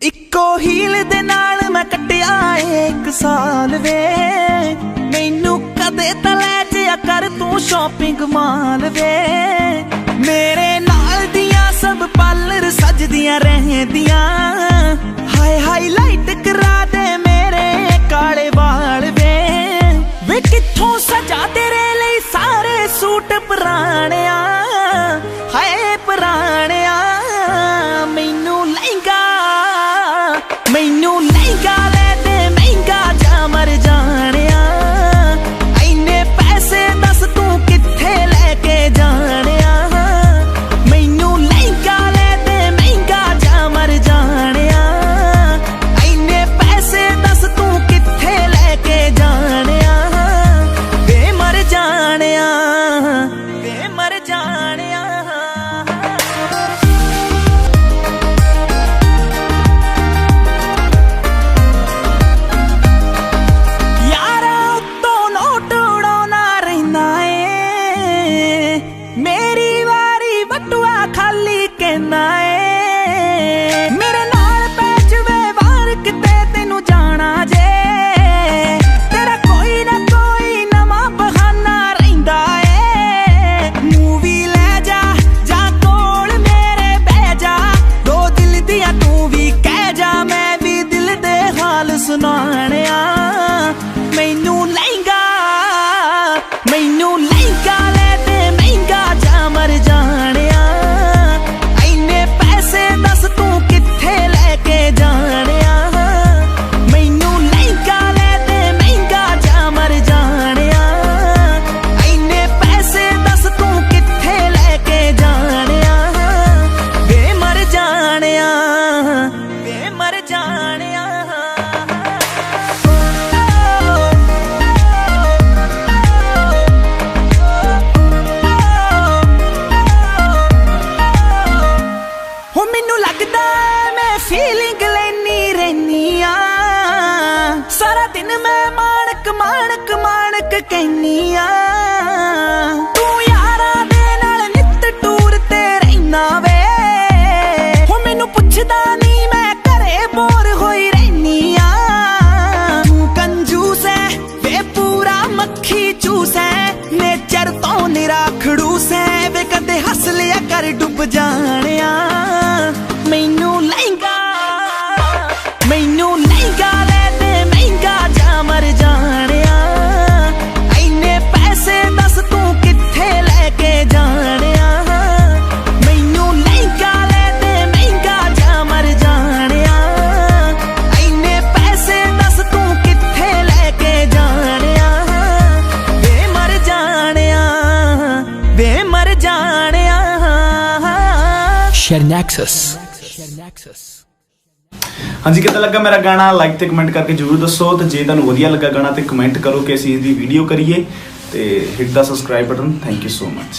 इक्को हील दे नाल मैं कट्टिया 1 साल वे मैनू कदे तां लै जिया कर तू शॉपिंग माल वे मेरे नाल दियां सब पार्लर सजदियां रहंदियां हाय हाईलाइट करा दे मेरे काले वाल वे कित्थों सजा तेरे लई सारे सूट पुराणिया हाय पुराणिया मैनू लहंगा ले दे महंगा जा मर जानिया इन्ने पैसे दस तू कित्थे लेके जानिया मैनू लहंगा ले दे महंगा जा मर जानिया इन्ने पैसे दस तू कित्थे लेके जानिया वे मर जानिया वे मर जानिया मेरे नाल पै जवे वार किते तेनू जाना जे तेरा कोई ना कोई नवा बहाना रहिंदा ए मूवी ले जा कोल मेरे बह जा दो दिल दियां तू भी कह जा मैं भी दिल दे हाल सुनाणिया मैनू लहंगा ले दे महंगा जा मर जानिया फीलिंग लेनी रहनी सारा दिन मैं माणक माणक माणक कहनी तू यारा दे नाल नित टूर ते रहना वे हो मैनू पुछदा नहीं मैं घरे बोर होई रहनी तू कंजूस है वे पूरा मक्खी चूस है नेचर तो निरा खड़ूस है वे कदे हस लिया कर डुब जानिया मैनू लहंगा ले दे महंगा जा मर जानिया इन्ने पैसे दस तू कित्थे लेके जानिया मैनू लहंगा ले दे महंगा जा मर जानिया इन्ने पैसे दस तू कित्थे लेके जानिया वे मर जानिया वे मर जानिया शेरनैक्सस हाँ जी, कितना लगा मेरा गाना लाइक ते कमेंट करके जरूर दसो। तो जे तुहानू वधिया लगा गाना तो कमेंट करो कि असीं इसदी वीडियो करिए। तो hit the subscribe button. Thank you so much.